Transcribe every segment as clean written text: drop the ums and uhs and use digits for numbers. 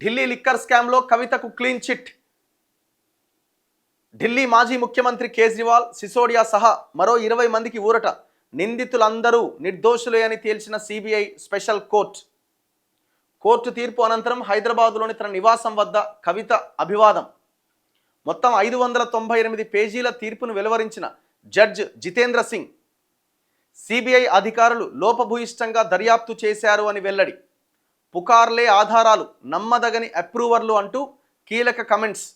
Delhi liquor స్కామ్లో కవితకు clean chit. Delhi మాజీ ముఖ్యమంత్రి కేజ్రీవాల్, సిసోడియా సహా మరో 20 మందికి ఊరట. నిందితులందరూ నిర్దోషులే అని తేల్చిన సిబిఐ స్పెషల్ కోర్టు తీర్పు అనంతరం హైదరాబాద్లోని తన నివాసం వద్ద కవిత అభివాదం. మొత్తం 598 పేజీల తీర్పును వెలువరించిన జడ్జ్ జితేంద్ర సింగ్, సిబిఐ అధికారులు లోపభూయిష్టంగా దర్యాప్తు చేశారు అని వెల్లడి. పుకార్లే ఆధారాలు, నమ్మదగని అప్రూవర్లు అంటూ కీలక కమెంట్స్.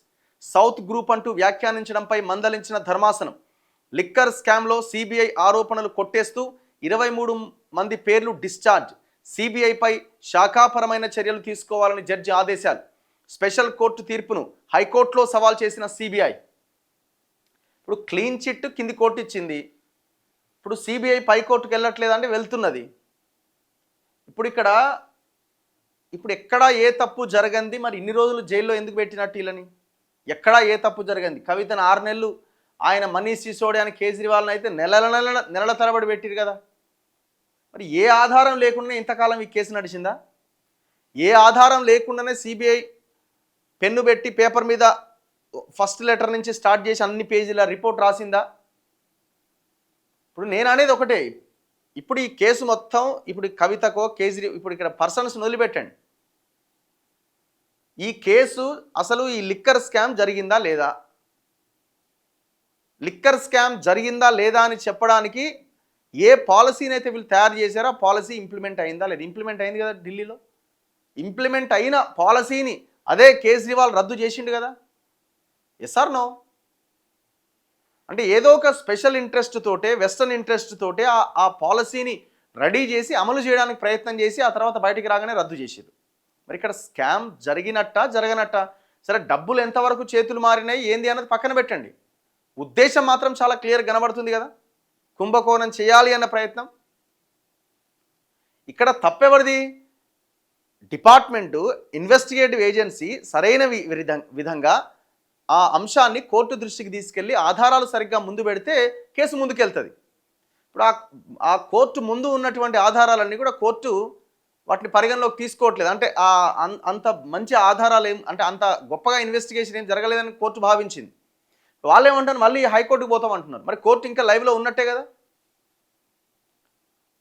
సౌత్ గ్రూప్ అంటూ వ్యాఖ్యానించడంపై మందలించిన ధర్మాసనం. లిక్కర్ స్కామ్లో సిబిఐ ఆరోపణలు కొట్టేస్తూ 23 మంది పేర్లు డిశ్చార్జ్. సిబిఐపై శాఖాపరమైన చర్యలు తీసుకోవాలని జడ్జి ఆదేశాలు. స్పెషల్ కోర్టు తీర్పును హైకోర్టులో సవాల్ చేసిన సిబిఐ. ఇప్పుడు క్లీన్ చిట్ కింది కోర్టు ఇచ్చింది. ఇప్పుడు సిబిఐ పై కోర్టుకు వెళ్ళట్లేదంటే వెళ్తున్నది. ఇప్పుడు ఎక్కడా ఏ తప్పు జరగంది, మరి ఇన్ని రోజులు జైల్లో ఎందుకు పెట్టినట్టు వీళ్ళని? ఎక్కడా ఏ తప్పు జరగంది. కవితను 6 నెలలు, ఆయన మనీష్ సిసోడియా అని కేజ్రీవాల్ని అయితే నెలల తరబడి పెట్టిరు కదా. మరి ఏ ఆధారం లేకుండా ఇంతకాలం ఈ కేసు నడిచిందా? ఏ ఆధారం లేకుండానే సిబిఐ పెన్ను పెట్టి పేపర్ మీద ఫస్ట్ లెటర్ నుంచి స్టార్ట్ చేసి అన్ని పేజీల రిపోర్ట్ రాసిందా? ఇప్పుడు నేను అనేది ఒకటే, ఇప్పుడు ఈ కేసు మొత్తం ఇప్పుడు కవితకో ఇప్పుడు ఇక్కడ పర్సన్స్ వదిలిపెట్టండి. ఈ కేసు అసలు ఈ లిక్కర్ స్కామ్ జరిగిందా లేదా, లిక్కర్ స్కామ్ జరిగిందా లేదా అని చెప్పడానికి ఏ పాలసీని అయితే వీళ్ళు తయారు చేశారో ఆ పాలసీ ఇంప్లిమెంట్ అయిందా లేదా? ఇంప్లిమెంట్ అయింది కదా ఢిల్లీలో. ఇంప్లిమెంట్ అయిన పాలసీని అదే కేజ్రీవాల్ రద్దు చేసిండు కదా. Yes or no? అంటే ఏదో ఒక స్పెషల్ ఇంట్రెస్ట్ తోటే, వెస్టర్న్ ఇంట్రెస్ట్ తోటే ఆ పాలసీని రెడీ చేసి అమలు చేయడానికి ప్రయత్నం చేసి ఆ తర్వాత బయటికి రాగానే రద్దు చేసేది. మరి ఇక్కడ స్కామ్ జరగనట్ట సరే, డబ్బులు ఎంతవరకు చేతులు మారినాయి ఏంది అన్నది పక్కన పెట్టండి. ఉద్దేశం మాత్రం చాలా క్లియర్ కనబడుతుంది కదా, కుంభకోణం చేయాలి అన్న ప్రయత్నం. ఇక్కడ తప్పెవరిది? డిపార్ట్మెంటు, ఇన్వెస్టిగేటివ్ ఏజెన్సీ సరైన విధంగా ఆ అంశాన్ని కోర్టు దృష్టికి తీసుకెళ్ళి ఆధారాలు సరిగ్గా ముందు పెడితే కేసు ముందుకెళ్తుంది. ఇప్పుడు ఆ కోర్టు ముందు ఉన్నటువంటి ఆధారాలన్నీ కూడా కోర్టు వాటిని పరిగణలోకి తీసుకోవట్లేదు. అంటే అంత మంచి ఆధారాలు అంటే అంత గొప్పగా ఇన్వెస్టిగేషన్ ఏం జరగలేదని కోర్టు భావించింది. వాళ్ళు ఏమంటారు, మళ్ళీ హైకోర్టుకు పోతామంటున్నారు. మరి కోర్టు ఇంకా లైవ్లో ఉన్నట్టే కదా,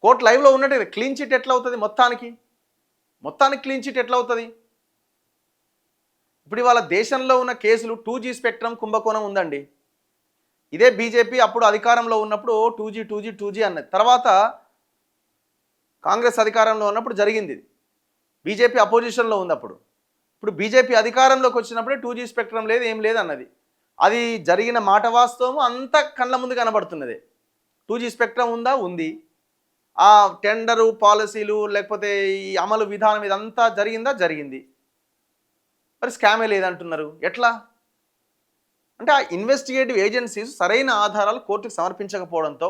కోర్టు లైవ్లో ఉన్నట్టే కదా. క్లీన్ చిట్ ఎట్లా అవుతుంది? మొత్తానికి క్లీన్ చిట్ ఎట్లా అవుతుంది? ఇప్పుడు ఇవాళ దేశంలో ఉన్న కేసులు 2G స్పెక్ట్రమ్ కుంభకోణం ఉందండి. ఇదే బీజేపీ అప్పుడు అధికారంలో ఉన్నప్పుడు 2G అన్నది. తర్వాత కాంగ్రెస్ అధికారంలో ఉన్నప్పుడు జరిగింది. బీజేపీ అపోజిషన్లో ఉంది అప్పుడు. ఇప్పుడు బీజేపీ అధికారంలోకి వచ్చినప్పుడే 2G స్పెక్ట్రమ్ లేదు, ఏం లేదు అన్నది. అది జరిగిన మాట వాస్తవం, అంతా కళ్ళ ముందు కనబడుతున్నది. 2G స్పెక్ట్రమ్ ఉందా? ఉంది. ఆ టెండరు పాలసీలు లేకపోతే ఈ అమలు విధానం ఇదంతా జరిగింది. మరి స్కామే లేదంటున్నారు ఎట్లా? అంటే ఆ ఇన్వెస్టిగేటివ్ ఏజెన్సీస్ సరైన ఆధారాలు కోర్టుకు సమర్పించకపోవడంతో,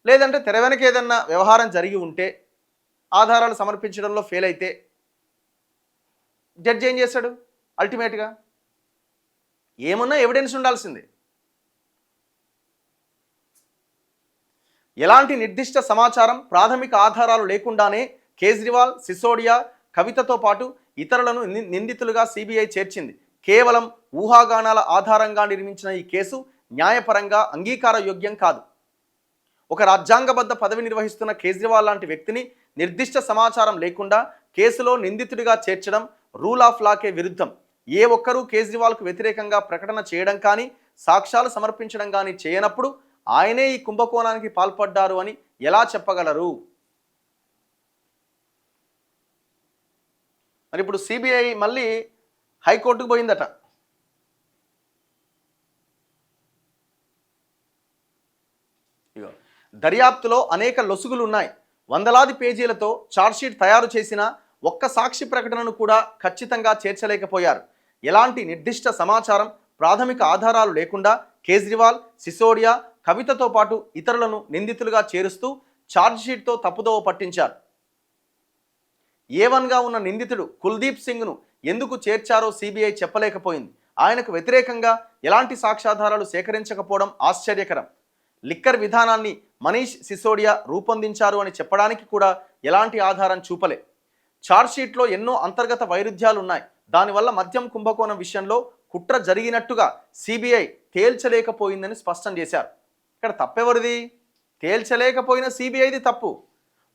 లేదంటే తెర వెనక ఏదన్నా వ్యవహారం జరిగి ఉంటే ఆధారాలు సమర్పించడంలో ఫెయిల్ అయితే జడ్జి ఏం చేశాడు? అల్టిమేట్గా ఏమన్నా ఎవిడెన్స్ ఉండాల్సిందే. ఎలాంటి నిర్దిష్ట సమాచారం, ప్రాథమిక ఆధారాలు లేకుండానే కేజ్రీవాల్, సిసోడియా, కవితతో పాటు ఇతరులను నిందితులుగా సిబిఐ చేర్చింది. కేవలం ఊహాగానాల ఆధారంగా నిర్మించిన ఈ కేసు న్యాయపరంగా అంగీకారయోగ్యం కాదు. ఒక రాజ్యాంగబద్ధ పదవి నిర్వహిస్తున్న కేజ్రీవాల్ లాంటి వ్యక్తిని నిర్దిష్ట సమాచారం లేకుండా కేసులో నిందితుడిగా చేర్చడం రూల్ ఆఫ్ లాకే విరుద్ధం. ఏ ఒక్కరూ కేజ్రీవాల్కు వ్యతిరేకంగా ప్రకటన చేయడం కానీ, సాక్ష్యాలు సమర్పించడం కానీ చేయనప్పుడు ఆయనే ఈ కుంభకోణానికి పాల్పడ్డారు అని ఎలా చెప్పగలరు? మరి ఇప్పుడు సిబిఐ మళ్ళీ హైకోర్టుకు పోయిందట. దర్యాప్తులో అనేక లొసుగులు ఉన్నాయి. వందలాది పేజీలతో ఛార్జ్షీట్ తయారు చేసిన ఒక్క సాక్షి ప్రకటనను కూడా ఖచ్చితంగా చేర్చలేకపోయారు. ఎలాంటి నిర్దిష్ట సమాచారం, ప్రాథమిక ఆధారాలు లేకుండా కేజ్రీవాల్, సిసోడియా, కవితతో పాటు ఇతరులను నిందితులుగా చేరుస్తూ ఛార్జ్షీట్తో తప్పుదోవ పట్టించారు. A1గా ఉన్న నిందితుడు కుల్దీప్ సింగ్ను ఎందుకు చేర్చారో సిబిఐ చెప్పలేకపోయింది. ఆయనకు వ్యతిరేకంగా ఎలాంటి సాక్ష్యాధారాలు సేకరించకపోవడం ఆశ్చర్యకరం. లిక్కర్ విధానాన్ని మనీష్ సిసోడియా రూపొందించారు అని చెప్పడానికి కూడా ఎలాంటి ఆధారం చూపలే. ఛార్జ్షీట్లో ఎన్నో అంతర్గత వైరుధ్యాలు ఉన్నాయి. దానివల్ల మద్యం కుంభకోణం విషయంలో కుట్ర జరిగినట్టుగా సిబిఐ తేల్చలేకపోయిందని స్పష్టం చేశారు. ఇక్కడ తప్పెవరిది? తేల్చలేకపోయిన సిబిఐది తప్పు.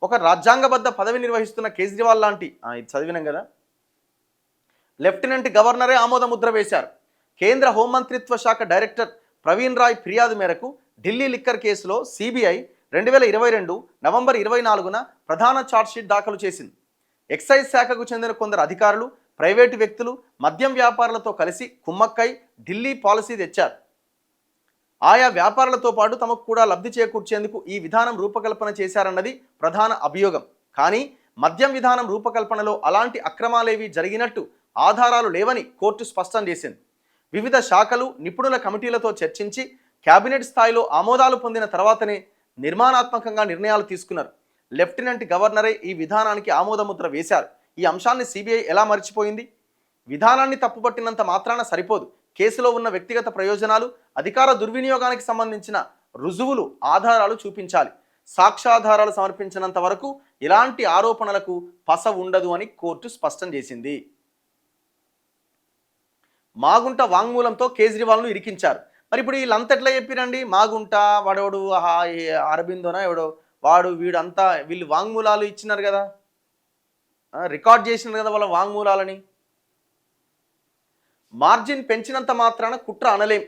ఒక రాజ్యాంగబద్ధ పదవి నిర్వహిస్తున్న కేజ్రీవాల్ లాంటి ఇది చదివినాం కదా, లెఫ్టినెంట్ గవర్నరే ఆమోద ముద్ర వేశారు. కేంద్ర హోంమంత్రిత్వ శాఖ డైరెక్టర్ ప్రవీణ్ రాయ్ ఫిర్యాదు మేరకు ఢిల్లీ లిక్కర్ కేసులో సిబిఐ 2022 నవంబర్ 24న ప్రధాన ఛార్జ్షీట్ దాఖలు చేసింది. ఎక్సైజ్ శాఖకు చెందిన కొందరు అధికారులు, ప్రైవేటు వ్యక్తులు మద్యం వ్యాపారులతో కలిసి కుమ్మక్కై ఢిల్లీ పాలసీ తెచ్చారు. ఆయా వ్యాపారులతో పాటు తమకు కూడా లబ్ధి చేకూర్చేందుకు ఈ విధానం రూపకల్పన చేశారన్నది ప్రధాన అభియోగం. కానీ మద్యం విధానం రూపకల్పనలో అలాంటి అక్రమాలేవీ జరిగినట్టు ఆధారాలు లేవని కోర్టు స్పష్టం చేసింది. వివిధ శాఖలు, నిపుణుల కమిటీలతో చర్చించి కేబినెట్ స్థాయిలో ఆమోదాలు పొందిన తర్వాతనే నిర్మాణాత్మకంగా నిర్ణయాలు తీసుకున్నారు. లెఫ్టినెంట్ గవర్నరే ఈ విధానానికి ఆమోదముద్ర వేశారు. ఈ అంశాన్ని సిబిఐ ఎలా మర్చిపోయింది? విధానాన్ని తప్పుపట్టినంత మాత్రాన సరిపోదు. కేసులో ఉన్న వ్యక్తిగత ప్రయోజనాలు, అధికార దుర్వినియోగానికి సంబంధించిన రుజువులు, ఆధారాలు చూపించాలి. సాక్ష్యాధారాలు సమర్పించినంత వరకు ఇలాంటి ఆరోపణలకు పస ఉండదు అని కోర్టు స్పష్టం చేసింది. మాగుంట వాంగ్మూలంతో కేజ్రీవాల్ను ఇరికించారు. మరి ఇప్పుడు వీళ్ళంతా ఎట్లా చెప్పిరండి? మాగుంట వాడెవడు, అరబిందోనా ఎవడో వాడు వీడంతా వీళ్ళు వాంగ్మూలాలు ఇచ్చినారు కదా, రికార్డ్ చేసినారు కదా వాళ్ళ వాంగ్మూలాలని. మార్జిన్ పెంచినంత మాత్రాన కుట్ర అనలేం.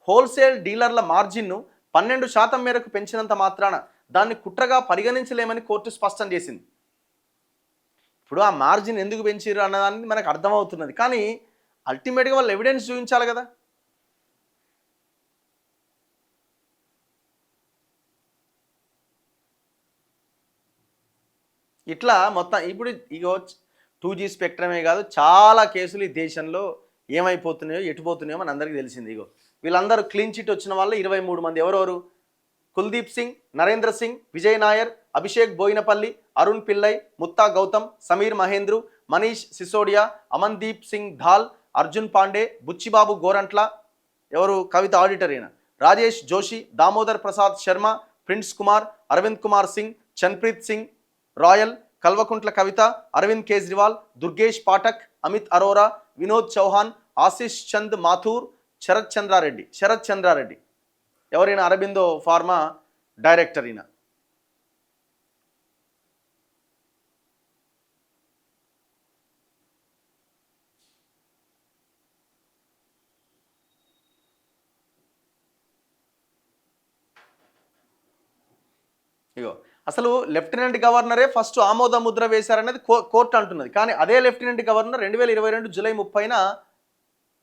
హోల్సేల్ డీలర్ల మార్జిన్ను 12% మేరకు పెంచినంత మాత్రాన దాన్ని కుట్రగా పరిగణించలేమని కోర్టు స్పష్టం చేసింది. ఇప్పుడు ఆ మార్జిన్ ఎందుకు పెంచారు అన్నదాన్ని మనకు అర్థమవుతున్నది. కానీ అల్టిమేట్గా వాళ్ళు ఎవిడెన్స్ చూపించాలి కదా. ఇట్లా మొత్తం ఇప్పుడు ఇగో 2G స్పెక్ట్రమే కాదు, చాలా కేసులు ఈ దేశంలో ఏమైపోతున్నాయో ఎటుపోతున్నాయో మన అందరికీ తెలిసింది. ఇగో వీళ్ళందరూ క్లీన్ చిట్ వచ్చిన వాళ్ళు 23 మంది. ఎవరెవరు? కుల్దీప్ సింగ్, నరేంద్ర సింగ్, విజయ్ నాయర్, అభిషేక్ బోయినపల్లి, అరుణ్ పిల్లై, ముత్తా గౌతమ్, సమీర్ మహేంద్రు, మనీష్ సిసోడియా, అమన్దీప్ సింగ్ ధాల్, అర్జున్ పాండే, బుచ్చిబాబు గోరంట్ల, ఎవరు కవిత ఆడిటర్ అయిన, రాజేష్ జోషి, దామోదర్ ప్రసాద్ శర్మ, ప్రిన్స్ కుమార్, అరవింద్ కుమార్ సింగ్, చన్ప్రీత్ సింగ్ రాయల్, కల్వకుంట్ల కవిత, అరవింద్ కేజ్రీవాల్, దుర్గేష్ పాఠక్, అమిత్ అరోరా, వినోద్ చౌహాన్, ఆశిష్ చంద్ మాథూర్, శరత్ చంద్రారెడ్డి ఎవరైనా అరబిందో ఫార్మా డైరెక్టర్ అయినా. ఇగో అసలు లెఫ్టినెంట్ గవర్నరే ఫస్ట్ ఆమోద ముద్ర వేశారనేది కోర్టు అంటున్నది. కానీ అదే లెఫ్టినెంట్ గవర్నర్ 2022 జూలై 30న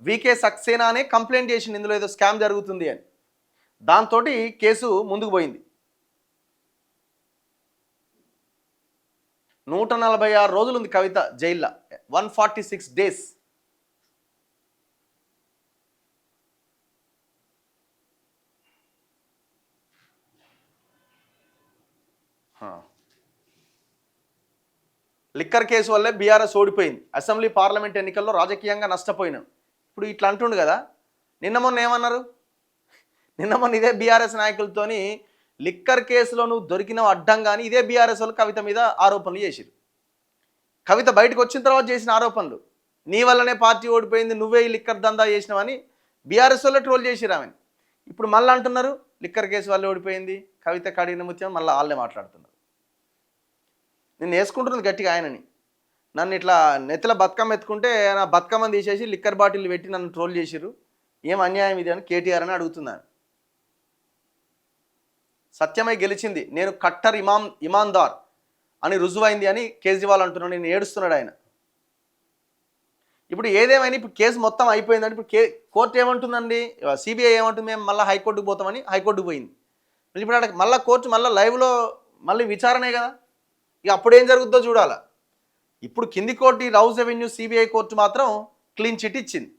వికే సక్సేనానే కంప్లైంట్ చేసింది, ఇందులో ఏదో స్కామ్ జరుగుతుంది అని. దాంతో కేసు ముందుకు పోయింది. 146 రోజులు ఉంది కవిత జైల్లో, 146 days. లిక్కర్ కేసు వల్లే బీఆర్ఎస్ ఓడిపోయింది. అసెంబ్లీ పార్లమెంట్ ఎన్నికల్లో రాజకీయంగా నష్టపోయినాం. ఇప్పుడు ఇట్లా అంటుండు కదా. నిన్న మొన్న ఏమన్నారు? నిన్న మొన్న ఇదే బీఆర్ఎస్ నాయకులతోని లిక్కర్ కేసులో నువ్వు దొరికిన అడ్డంగాని ఇదే బీఆర్ఎస్ వాళ్ళు కవిత మీద ఆరోపణలు చేసిరు. కవిత బయటకు వచ్చిన తర్వాత చేసిన ఆరోపణలు, నీ వల్లనే పార్టీ ఓడిపోయింది, నువ్వే ఈ లిక్కర్ దందా చేసినావని బీఆర్ఎస్ వాళ్ళే ట్రోల్ చేసిరు ఆమెను. ఇప్పుడు మళ్ళీ అంటున్నారు లిక్కర్ కేసు వల్లే ఓడిపోయింది, కవిత కడిగిన ముత్యం, మళ్ళీ వాళ్ళే మాట్లాడుతున్నారు. నేను వేసుకుంటున్నది గట్టిగా ఆయనని. నన్ను ఇట్లా నెత్తిల బతుకమ్మ ఎత్తుకుంటే నా బతుకమ్మని తీసేసి లిక్కర్ బాటిల్ పెట్టి నన్ను ట్రోల్ చేసిరు, ఏం అన్యాయం ఇది అని కేటీఆర్ అని అడుగుతున్నాను. సత్యమై గెలిచింది, నేను కట్టర్ ఇమాందార్ అని రుజువైంది అని కేజ్రీవాల్ అంటున్నాడు. నేను ఏడుస్తున్నాడు ఆయన. ఇప్పుడు ఏదేమైనా ఇప్పుడు కేసు మొత్తం అయిపోయిందండి. ఇప్పుడు కోర్టు ఏమంటుందండి, సిబిఐ ఏమంటుంది, మేము మళ్ళీ హైకోర్టుకు పోతామని హైకోర్టుకు పోయింది. ఇప్పుడు అక్కడ మళ్ళీ కోర్టు మళ్ళీ లైవ్లో మళ్ళీ విచారణే కదా. ఇక అప్పుడు ఏం జరుగుతుందో చూడాలా. ఇప్పుడు కింది court Rouse revenue CBI court మాత్రం క్లీన్ చిట్ ఇచ్చింది.